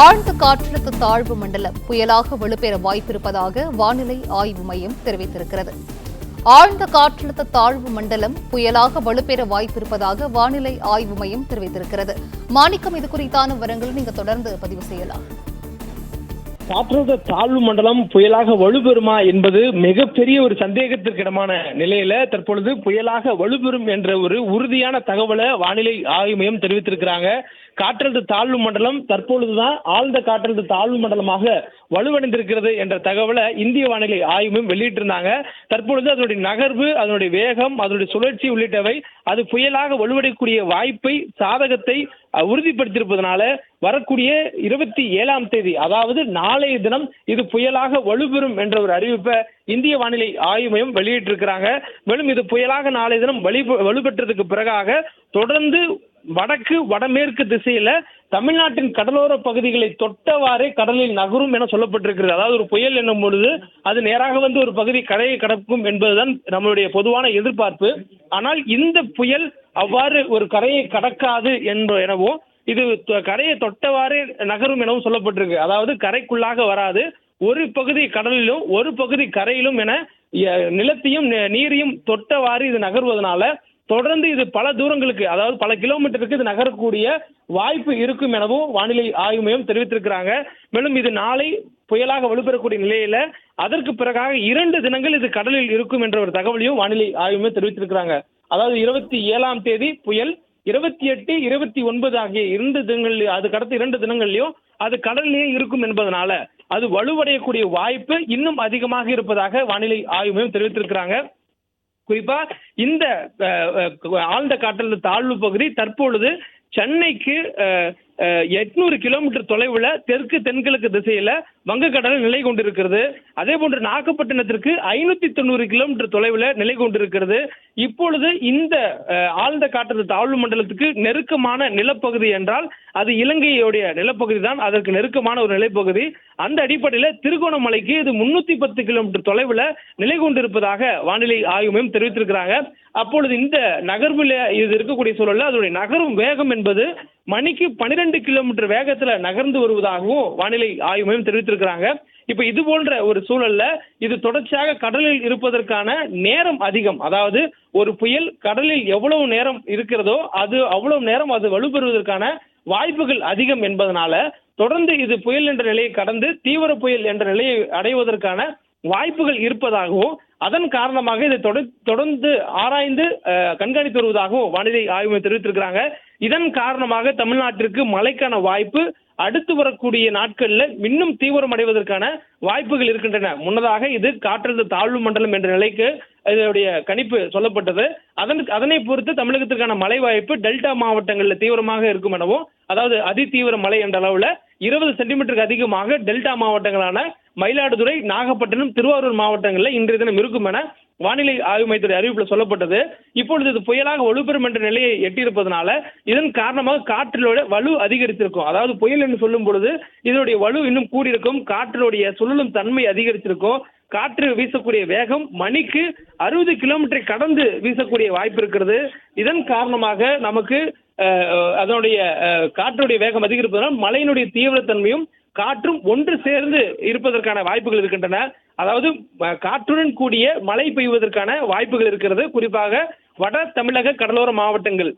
ஆழ்ந்த காற்றழுத்த தாழ்வு மண்டலம் புயலாக வலுப்பெற வாய்ப்பிருப்பதாக வானிலை ஆய்வு மையம் தெரிவித்திருக்கிறது. ஆழ்ந்த காற்றழுத்த தாழ்வு மண்டலம் புயலாக வலுப்பெற வாய்ப்பிருப்பதாக வானிலை ஆய்வு மையம் தெரிவித்திருக்கிறது. மாணிக்கம், இது குறித்தான விவரங்களை நீங்க தொடர்ந்து பதிவு செய்யலாம். காற்றழுத்த தாழ்வு மண்டலம் புயலாக வலுப்பெறுமா என்பது மிகப்பெரிய ஒரு சந்தேகத்திற்கிடமான நிலையில தற்பொழுது புயலாக வலுப்பெறும் என்ற ஒரு உறுதியான தகவலை வானிலை ஆய்வு மையம் தெரிவித்திருக்கிறாங்க. காற்றழுத்த தாழ்வு மண்டலம் தற்பொழுதுதான் ஆழ்ந்த காற்றழுத்த தாழ்வு மண்டலமாக வலுவடைந்திருக்கிறது என்ற தகவலை இந்திய வானிலை ஆய்வு மையம் வெளியிட்டிருந்தாங்க. தற்பொழுது அதனுடைய நகர்வு, அதனுடைய வேகம், அதனுடைய சுழற்சி உள்ளிட்டவை அது புயலாக வலுவடையக்கூடிய வாய்ப்பை, சாதகத்தை உறுதிப்படுத்தியிருப்பதனால வரக்கூடிய 27ஆம் தேதி, அதாவது நாளைய தினம் இது புயலாக வலுப்பெறும் என்ற ஒரு அறிவிப்பை இந்திய வானிலை ஆய்வு மையம் வெளியிட்டிருக்கிறாங்க. மேலும் இது புயலாக நாளைய தினம் வலுப்பெற்றதுக்கு பிறகாக தொடர்ந்து வடக்கு வடமேற்கு திசையில தமிழ்நாட்டின் கடலோர பகுதிகளை தொட்டவாறே கடலில் நகரும் என சொல்லப்பட்டிருக்கிறது. அதாவது ஒரு புயல் என்னும் பொழுது அது நேராக வந்து ஒரு பகுதி கரையை கடக்கும் என்பதுதான் நம்மளுடைய பொதுவான எதிர்பார்ப்பு. ஆனால் இந்த புயல் அவ்வாறு ஒரு கரையை கடக்காது எனவும் இது கரையை தொட்டவாறே நகரும் எனவும் சொல்லப்பட்டிருக்கு. அதாவது கரைக்குள்ளாக வராது, ஒரு பகுதி கடலிலும் ஒரு பகுதி கரையிலும் என நிலத்தையும் நீரையும் தொட்டவாறு இது நகர்வதனால தொடர்ந்து இது பல தூரங்களுக்கு, அதாவது பல கிலோமீட்டருக்கு இது நகரக்கூடிய வாய்ப்பு இருக்கும் எனவும் வானிலை ஆய்வு மையம் தெரிவித்திருக்கிறாங்க. மேலும் இது நாளை புயலாக வலுப்பெறக்கூடிய நிலையில அதற்கு பிறகாக 2 தினங்கள் இது கடலில் இருக்கும் என்ற ஒரு தகவலையும் வானிலை ஆய்வு மையம் தெரிவித்திருக்கிறாங்க. அதாவது 27ஆம் தேதி புயல், 28, 29 ஆகிய 2 தினங்கள், அதுக்கு அடுத்த 2 தினங்கள்லயும் அது கடலிலேயே இருக்கும் என்பதனால அது வலுவடையக்கூடிய வாய்ப்பு இன்னும் அதிகமாக இருப்பதாக வானிலை ஆய்வு மையம் தெரிவித்திருக்கிறாங்க. குறிப்பா இந்த ஆழ்ந்த காற்றழுத்த தாழ்வு பகுதி தற்பொழுது சென்னைக்கு 800 கிலோமீட்டர் தொலைவுல தெற்கு தென்கிழக்கு திசையில வங்கக்கடலில் நிலை கொண்டிருக்கிறது. அதே போன்று நாகப்பட்டினத்திற்கு 590 கிலோமீட்டர் தொலைவுல நிலை கொண்டிருக்கிறது. இப்பொழுது இந்த ஆழ்ந்த காற்றழுத்த தாழ்வு மண்டலத்துக்கு நெருக்கமான நிலப்பகுதி என்றால் அது இலங்கையுடைய நிலப்பகுதி தான், அதற்கு நெருக்கமான ஒரு நிலப்பகுதி. அந்த அடிப்படையில் திருகோணமலைக்கு இது 310 கிலோமீட்டர் தொலைவுல நிலை கொண்டிருப்பதாக வானிலை ஆய்வு மையம் தெரிவித்திருக்கிறாங்க. அப்பொழுது இந்த நகர்வில் இது இருக்கக்கூடிய சூழல்ல அதனுடைய நகரும் வேகம் என்பது மணிக்கு 12 கிலோமீட்டர் வேகத்துல நகர்ந்து வருவதாகவும் வானிலை ஆய்வு மையம் தெரிவித்திருக்கிறாங்க. இப்ப இது போன்ற ஒரு சூழல்ல இது தொடர்ச்சியாக கடலில் இருப்பதற்கான நேரம் அதிகம். அதாவது ஒரு புயல் கடலில் எவ்வளவு நேரம் இருக்கிறதோ அது அவ்வளவு நேரம் அது வலுப்பெறுவதற்கான வாய்ப்புகள் அதிகம் என்பதனால தொடர்ந்து இது புயல் என்ற நிலையை கடந்து தீவிர புயல் என்ற நிலையை அடைவதற்கான வாய்ப்புகள் இருப்பதாகவும் அதன் காரணமாக இதை தொடர்ந்து ஆராய்ந்து கண்காணித்து வருவதாகவும் வானிலை ஆய்வு தெரிவித்திருக்கிறாங்க. இதன் காரணமாக தமிழ்நாட்டிற்கு மழைக்கான வாய்ப்பு அடுத்து வரக்கூடிய நாட்கள்ல இன்னும் தீவிரமடைவதற்கான வாய்ப்புகள் இருக்கின்றன. முன்னதாக இது காற்றழுத்த தாழ்வு மண்டலம் என்ற நிலைக்கு இதனுடைய கணிப்பு சொல்லப்பட்டது. அதனை பொறுத்து தமிழகத்திற்கான மழை வாய்ப்பு டெல்டா மாவட்டங்களில் தீவிரமாக இருக்கும் எனவும், அதாவது அதிதீவிர மழை என்ற அளவுல 20 சென்டிமீட்டருக்கு அதிகமாக டெல்டா மாவட்டங்களான மயிலாடுதுறை, நாகப்பட்டினம், திருவாரூர் மாவட்டங்களில் இன்றைய தினம் இருக்கும் என வானிலை ஆய்வு மையத்துடைய அறிவிப்பில் சொல்லப்பட்டது. இப்பொழுது இது புயலாக வலுப்பெறும் என்ற நிலையை எட்டியிருப்பதனால இதன் காரணமாக காற்றிலோட வலு அதிகரித்திருக்கும். அதாவது புயல் என்று சொல்லும் பொழுது இதனுடைய வலு இன்னும் கூடியிருக்கும், காற்றினுடைய சுழலும் தன்மை அதிகரித்திருக்கும், காற்று வீசக்கூடிய வேகம் மணிக்கு 60 கிலோமீட்டரை கடந்து வீசக்கூடிய வாய்ப்பு இருக்கிறது. இதன் காரணமாக நமக்கு அதனுடைய காற்றுடைய வேகம் அதிகரிப்பதனால் மழையினுடைய தீவிரத்தன்மையும் காற்றும் ஒன்று சேர்ந்து இருப்பதற்கான வாய்ப்புகள் இருக்கின்றன. அதாவது காற்றுடன் கூடிய மழை பெய்வதற்கான வாய்ப்புகள் இருக்கிறது. குறிப்பாக வட தமிழக கடலோர மாவட்டங்கள்,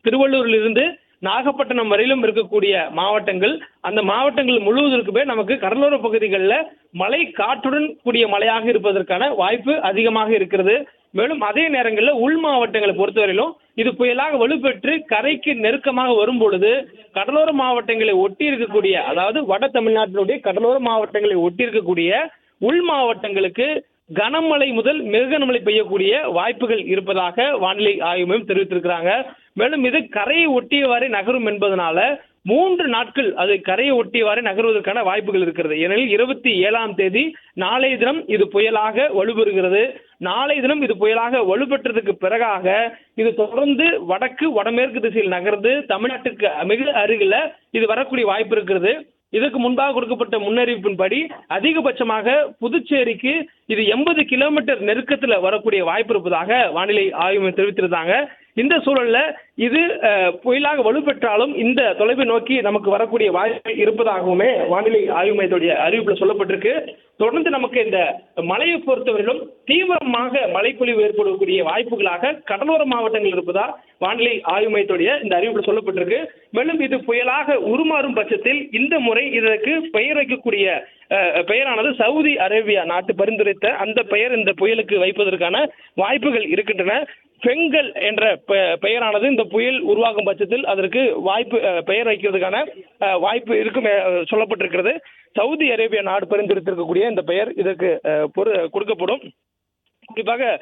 திருவள்ளூரிலிருந்து நாகப்பட்டினம் வரையிலும் இருக்கக்கூடிய மாவட்டங்கள், அந்த மாவட்டங்கள் முழுவதற்குமே நமக்கு கடலோர பகுதிகளில் மழை காற்றுடன் கூடிய மழையாக இருப்பதற்கான வாய்ப்பு அதிகமாக இருக்கிறது. மேலும் அதே நேரங்களில் உள் மாவட்டங்களை பொறுத்தவரையிலும் இது புயலாக வலுப்பெற்று கரைக்கு நெருக்கமாக வரும் பொழுது கடலோர மாவட்டங்களை ஒட்டி இருக்கக்கூடிய, அதாவது வட தமிழ்நாட்டினுடைய கடலோர மாவட்டங்களை ஒட்டி இருக்கக்கூடிய உள் மாவட்டங்களுக்கு கனமழை முதல் மிக கனமழை பெய்யக்கூடிய வாய்ப்புகள் இருப்பதாக வானிலை ஆய்வு மையம் தெரிவித்திருக்கிறாங்க. மேலும் இது கரையை ஒட்டியவாறே நகரும் என்பதனால 3 நாட்கள் அது கரையை ஒட்டியவாறே நகர்வதற்கான வாய்ப்புகள் இருக்கிறது. ஏனெனில் 27ஆம் தேதி நாளைய தினம் இது புயலாக வலுப்பெறுகிறது. நாளைய தினம் இது புயலாக வலுப்பெற்றதுக்கு பிறகாக இது தொடர்ந்து வடக்கு வடமேற்கு திசையில் நகர்ந்து தமிழ்நாட்டுக்கு மிக அருகில இது வரக்கூடிய வாய்ப்பு இருக்கிறது. இதற்கு முன்பாக கொடுக்கப்பட்ட முன்னறிவிப்பின்படி அதிகபட்சமாக புதுச்சேரிக்கு இது 80 கிலோமீட்டர் நெருக்கத்தில் வரக்கூடிய வாய்ப்பு இருப்பதாக வானிலை ஆய்வு தெரிவித்திருந்தாங்க. இந்த சூழல்ல இது புயலாக வலுப்பெற்றாலும் இந்த தொலைவை நோக்கி நமக்கு வரக்கூடிய வாய்ப்பு இருப்பதாகவுமே வானிலை ஆய்வு மையத்துடைய அறிவிப்பில் சொல்லப்பட்டிருக்கு. தொடர்ந்து நமக்கு இந்த மழையை பொறுத்தவரையிலும் தீவிரமாக மழைப்பொழிவு ஏற்படக்கூடிய வாய்ப்புகளாக கடலோர மாவட்டங்கள் இருப்பதா வானிலை ஆய்வு மையத்துடைய இந்த அறிவிப்பில் சொல்லப்பட்டிருக்கு. மேலும் இது புயலாக உருமாறும் பட்சத்தில் இந்த முறை இதற்கு பெயர் வைக்கக்கூடிய பெயரானது சவுதி அரேபியா நாட்டு பரிந்துரைத்த அந்த பெயர் இந்த புயலுக்கு வைப்பதற்கான வாய்ப்புகள் இருக்கின்றன. பெங்கல் என்ற பெயரானது இந்த புயல் உருவாகும் பட்சத்தில் அதற்கு பெயர் வைக்கிறதுக்கான வாய்ப்பு இருக்கும் சொல்லப்பட்டிருக்கிறது. சவுதி அரேபியா நாடு பரிந்துரைத்திருக்கக்கூடிய இந்த பெயர் இதற்கு கொடுக்கப்படும். குறிப்பாக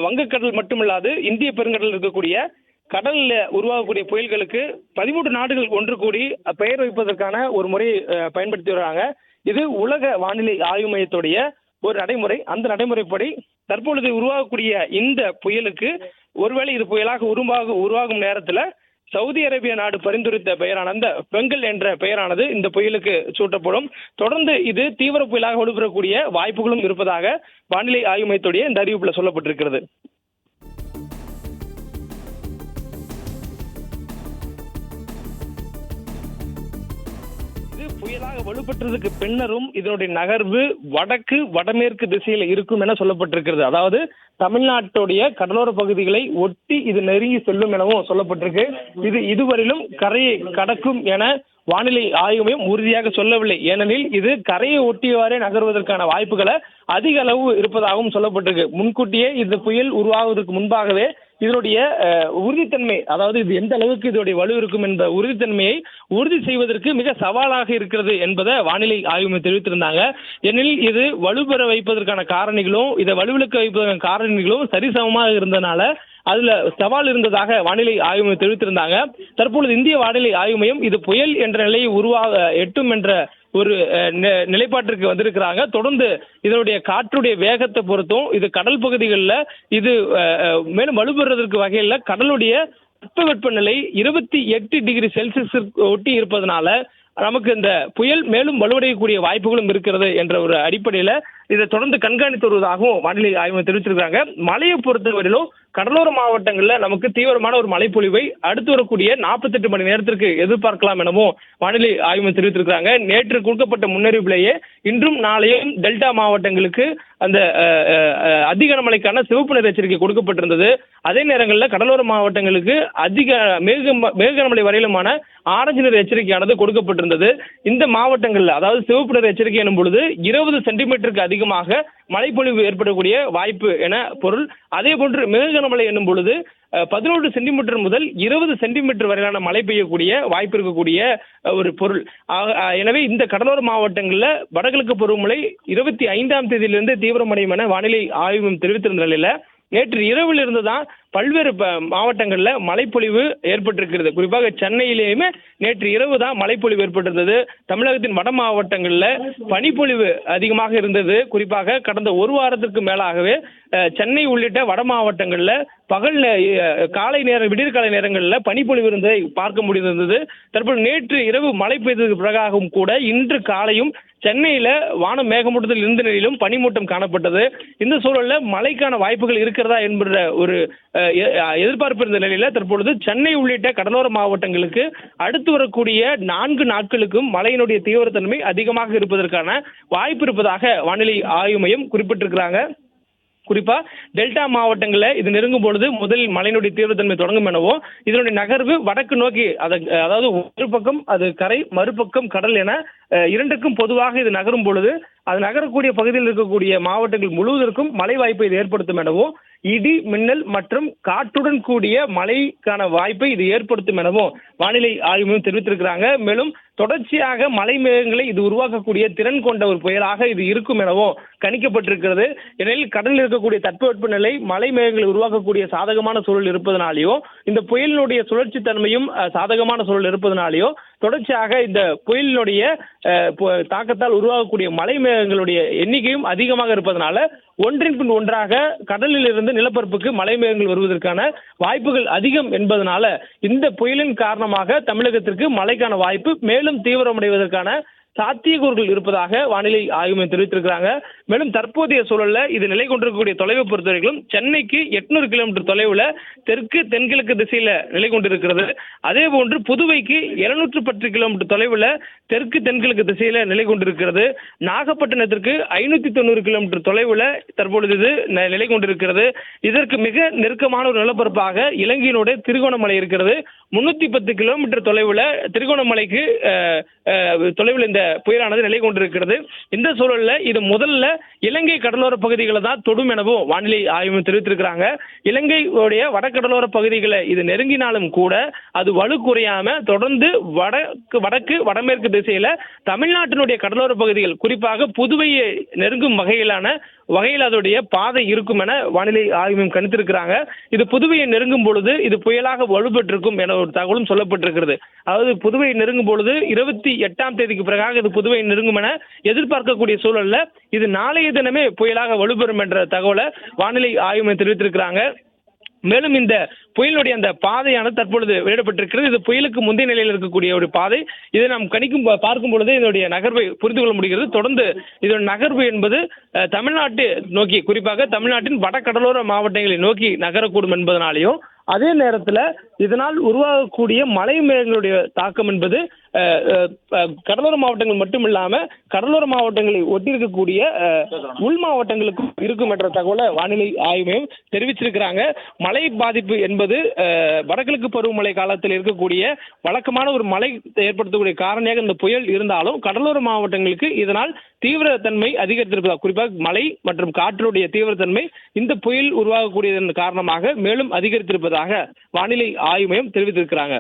வங்கக்கடல் மட்டுமில்லாது இந்திய பெருங்கடலில் இருக்கக்கூடிய கடலில் உருவாகக்கூடிய புயல்களுக்கு 13 நாடுகள் ஒன்று கூடி பெயர் வைப்பதற்கான ஒரு முறையை பயன்படுத்தி வர்றாங்க. இது உலக வானிலை ஆய்வு மையத்துடைய ஒரு நடைமுறை. அந்த நடைமுறைப்படி தற்பொழுது உருவாகக்கூடிய இந்த புயலுக்கு ஒருவேளை இது புயலாக உருவாகும் நேரத்தில் சவுதி அரேபியா நாடு பரிந்துரைத்த பெயரான அந்த பெங்கல் என்ற பெயரானது இந்த புயலுக்கு சூட்டப்படும். தொடர்ந்து இது தீவிர புயலாக வலுப்பெறக்கூடிய வாய்ப்புகளும் இருப்பதாக வானிலை ஆய்வு மையத்துடைய இந்த அறிவிப்பில் சொல்லப்பட்டிருக்கிறது. புயலாக வலுப்பெற்றதுக்கு பின்னரும் இதனுடைய நகர்வு வடமேற்கு திசையில் இருக்கும் என சொல்லப்பட்டிருக்கிறது. அதாவது தமிழ்நாட்டுடைய கடலோர பகுதிகளை ஒட்டி இது நெருங்கி செல்லும் எனவும் சொல்லப்பட்டிருக்கு. இது இதுவரையிலும் கரையை கடக்கும் என வானிலை ஆய்வு மையம் உறுதியாக சொல்லவில்லை. ஏனெனில் இது கரையை ஒட்டியவாறே நகர்வதற்கான வாய்ப்புகளை அதிக அளவு இருப்பதாகவும் சொல்லப்பட்டிருக்கு. முன்கூட்டியே இந்த புயல் உருவாகுவதற்கு முன்பாகவே இதனுடைய உறுதித்தன்மை, அதாவது இது எந்த அளவுக்கு இதனுடைய வலு இருக்கும் என்ற உறுதித்தன்மையை உறுதி செய்வதற்கு மிக சவாலாக இருக்கிறது என்பதை வானிலை ஆய்வு மையம் தெரிவித்திருந்தாங்க. ஏனெனில் இது வலுப்பெற வைப்பதற்கான காரணிகளும் இதை வலுவிழக்க வைப்பதற்கான காரணிகளும் சரிசமமாக இருந்தனால அதுல சவால் இருந்ததாக வானிலை ஆய்வு மையம் தெரிவித்திருந்தாங்க. தற்பொழுது இந்திய வானிலை ஆய்வு மையம் இது புயல் என்ற நிலையை எட்டும் என்ற ஒரு நிலைப்பாட்டிற்கு வந்திருக்கிறாங்க. தொடர்ந்து இதனுடைய காற்றுடைய வேகத்தை பொறுத்தும் இது கடல் பகுதிகளில் இது மேலும் வலுப்பெறுவதற்கு வகையில் கடலுடைய தட்பவெப்பநிலை 28 டிகிரி செல்சியஸ் ஒட்டி இருப்பதனால நமக்கு இந்த புயல் மேலும் வலுவடையக்கூடிய வாய்ப்புகளும் இருக்கிறது என்ற ஒரு அடிப்படையில் இதை தொடர்ந்து கண்காணித்து வருவதாகவும் வானிலை ஆய்வு தெரிவித்திருக்கிறாங்க. மழையை பொறுத்தவரையிலும் கடலோர மாவட்டங்களில் நமக்கு தீவிரமான ஒரு மழைப்பொழிவை அடுத்து வரக்கூடிய 48 மணி நேரத்திற்கு எதிர்பார்க்கலாம் எனவும் வானிலை ஆய்வு தெரிவித்திருக்கிறாங்க. நேற்று கொடுக்கப்பட்ட முன்னறிவிப்பிலேயே இன்றும் நாளையும் டெல்டா மாவட்டங்களுக்கு அந்த அதிக கனமழைக்கான சிவப்பு நிற எச்சரிக்கை கொடுக்கப்பட்டிருந்தது. அதே நேரங்களில் கடலோர மாவட்டங்களுக்கு அதிக மேக கனமழை வரையிலுமான ஆரஞ்சு நிற எச்சரிக்கையானது கொடுக்கப்பட்டிருந்தது. இந்த மாவட்டங்களில் அதாவது சிவப்பு நிற எச்சரிக்கை எனும் பொழுது 20 சென்டிமீட்டருக்கு அதிகமாக மழைப்பொழிவு ஏற்படக்கூடிய வாய்ப்பு என பொருள். அதே போன்று மிக கனமழை என்னும் பொழுது 11 சென்டிமீட்டர் முதல் 20 சென்டிமீட்டர் வரையிலான மழை பெய்யக்கூடிய வாய்ப்பு இருக்கக்கூடிய ஒரு பொருள். எனவே இந்த கடலோர மாவட்டங்களில் வடகிழக்கு பருவமழை 25ஆம் தேதியிலிருந்து தீவிரமடையும் என வானிலை ஆய்வு தெரிவித்திருந்த நிலையில் நேற்று இரவில் இருந்து தான் பல்வேறு மாவட்டங்களில் மழைப்பொழிவு ஏற்பட்டிருக்கிறது. குறிப்பாக சென்னையிலேயுமே நேற்று இரவு தான் மழைப்பொழிவு ஏற்பட்டிருந்தது. தமிழகத்தின் வட மாவட்டங்களில் பனிப்பொழிவு அதிகமாக இருந்தது. குறிப்பாக கடந்த ஒரு வாரத்திற்கு மேலாகவே சென்னை உள்ளிட்ட வட மாவட்டங்களில் விடியற்காலை நேரங்களில் பனிப்பொழிவு இருந்ததை பார்க்க முடிந்திருந்தது. தற்போது நேற்று இரவு மழை பெய்ததற்கு பிறகாகவும் கூட இன்று காலையும் சென்னையில வானம் மேகமூட்டத்தில் இருந்த நிலையிலும் பனிமூட்டம் காணப்பட்டது. இந்த சூழலில் மழைக்கான வாய்ப்புகள் இருக்கிறதா என்கிற ஒரு எதிர்பார்ப்பு இருந்த நிலையில தற்பொழுது சென்னை உள்ளிட்ட கடலோர மாவட்டங்களுக்கு அடுத்து வரக்கூடிய 4 நாட்களுக்கும் மழையினுடைய தீவிரத்தன்மை அதிகமாக இருப்பதற்கான வாய்ப்பு இருப்பதாக வானிலை ஆய்வு மையம் குறிப்பிட்டிருக்கிறாங்க. குறிப்பா டெல்டா மாவட்டங்களில் இது நெருங்கும் பொழுது முதலில் மழையினுடைய தீவிரத்தன்மை தொடங்கும் எனவும் இதனுடைய நகர்வு வடக்கு நோக்கி அதாவது ஒரு பக்கம் அது கரை மறுபக்கம் கடல் என இரண்டுக்கும் பொதுவாக இது நகரும் பொழுது அது நகரக்கூடிய பகுதியில் இருக்கக்கூடிய மாவட்டங்கள் முழுவதற்கும் மழை வாய்ப்பை இது ஏற்படுத்தும் எனவும் இடி மின்னல் மற்றும் காற்றுடன் கூடிய மழைக்கான வாய்ப்பை இது ஏற்படுத்தும் எனவும் வானிலை ஆய்வு மையம் தெரிவித்திருக்கிறாங்க. மேலும் தொடர்ச்சியாக மழை மேகங்களை இது உருவாக்கக்கூடிய திறன் கொண்ட ஒரு புயலாக இது இருக்கும் எனவும் கணிக்கப்பட்டிருக்கிறது. ஏனெனில் கடலில் இருக்கக்கூடிய தட்பவெப்பநிலை மழை மேகங்களை உருவாக்கக்கூடிய சாதகமான சூழல் இருப்பதனாலேயோ இந்த புயலினுடைய சுழற்சி தன்மையும் சாதகமான சூழல் இருப்பதனாலேயோ தொடர்ச்சியாக இந்த புயலினுடைய தாக்கத்தால் உருவாகக்கூடிய மழை மேகங்களுடைய எண்ணிக்கையும் அதிகமாக இருப்பதனால ஒன்றின் பின் ஒன்றாக கடலில் இருந்து நிலப்பரப்புக்கு மழை மேகங்கள் வருவதற்கான வாய்ப்புகள் அதிகம் என்பதனால இந்த புயலின் காரணமாக தமிழகத்திற்கு மழைக்கான வாய்ப்பு மேலும் தீவிரமடைவதற்கான சாத்தியக்கூறுகள் இருப்பதாக வானிலை ஆய்வு மையம் தெரிவித்திருக்கிறாங்க. மேலும் தற்போதைய சூழல்ல இது நிலை கொண்டிருக்கக்கூடிய தொலைவை பொறுத்தவரைக்கும் சென்னைக்கு 800 கிலோமீட்டர் தொலைவுல தெற்கு தென்கிழக்கு திசையில நிலை கொண்டிருக்கிறது. அதே போன்று புதுவைக்கு 710 கிலோமீட்டர் தொலைவுல தெற்கு தென்கிழக்கு திசையில நிலை கொண்டிருக்கிறது. நாகப்பட்டினத்திற்கு 590 கிலோமீட்டர் தொலைவுல தற்பொழுது இது நிலை கொண்டிருக்கிறது. இதற்கு மிக நெருக்கமான ஒரு நிலப்பரப்பாக இலங்கையினுடைய திருகோணமலை இருக்கிறது. 310 கிலோமீட்டர் தொலைவுல திருகோணமலைக்கு தொலைவில் இந்த புயலானது நிலை கொண்டிருக்கிறது. இந்த சூழல்ல இது முதல்ல இலங்கை கடலோர பகுதிகளை தான் தொடும் எனவும் வானிலை ஆய்வு தெரிவித்திருக்கிறாங்க. இலங்கையுடைய வடகடலோர பகுதிகளை இது நெருங்கினாலும் கூட அது வலு குறையாம தொடர்ந்து வடக்கு வடமேற்கு திசையில தமிழ்நாட்டினுடைய கடலோர பகுதிகள் குறிப்பாக புதுவையை நெருங்கும் வகையில் அதோடைய பாதை இருக்கும் என வானிலை ஆய்வு மையம் கணித்திருக்கிறாங்க. இது புதுவையை நெருங்கும் பொழுது இது புயலாக வலுப்பெற்றிருக்கும் என ஒரு தகவலும் சொல்லப்பட்டிருக்கிறது. அதாவது புதுவையை நெருங்கும் பொழுது 28ஆம் தேதிக்கு பிறகாக இது புதுவையை நெருங்கும் என எதிர்பார்க்கக்கூடிய சூழல்ல இது நாளைய தினமே புயலாக வலுப்பெறும் என்ற தகவலை வானிலை ஆய்வு மையம் தெரிவித்திருக்கிறாங்க. மேலும் இந்த புயலுடைய அந்த பாதையானது தற்பொழுது வெளியிடப்பட்டிருக்கிறது. இது புயலுக்கு முந்தைய நிலையில் இருக்கக்கூடிய ஒரு பாதை. இதை நாம் பார்க்கும் பொழுது இதனுடைய நகர்வை புரிந்து கொள்ள முடிகிறது. தொடர்ந்து இதோட நகர்வு என்பது தமிழ்நாட்டை நோக்கி, குறிப்பாக தமிழ்நாட்டின் வடகடலோர மாவட்டங்களை நோக்கி நகரக்கூடும் என்பதனாலையும் அதே நேரத்தில் இதனால் உருவாகக்கூடிய மழை மேகங்களுடைய தாக்கம் என்பது கடலோர மாவட்டங்கள் மட்டுமில்லாம கடலோர மாவட்டங்களை ஒட்டியிருக்கக்கூடிய உள் மாவட்டங்களுக்கும் இருக்கும் என்ற தகவலை வானிலை ஆய்வு மையம் தெரிவிச்சிருக்கிறாங்க. மழை பாதிப்பு என்பது வடகிழக்கு பருவமழை காலத்தில் இருக்கக்கூடிய வழக்கமான ஒரு மழை ஏற்படுத்தக்கூடிய காரணியாக இந்த புயல் இருந்தாலும் கடலோர மாவட்டங்களுக்கு இதனால் தீவிரத்தன்மை அதிகரித்திருப்பதாக, குறிப்பாக மழை மற்றும் காற்றுடைய தீவிரத்தன்மை இந்த புயல் உருவாகக்கூடியதன் காரணமாக மேலும் அதிகரித்திருப்பதாக வானிலை ஆய்வு மையம் தெரிவித்திருக்கிறாங்க.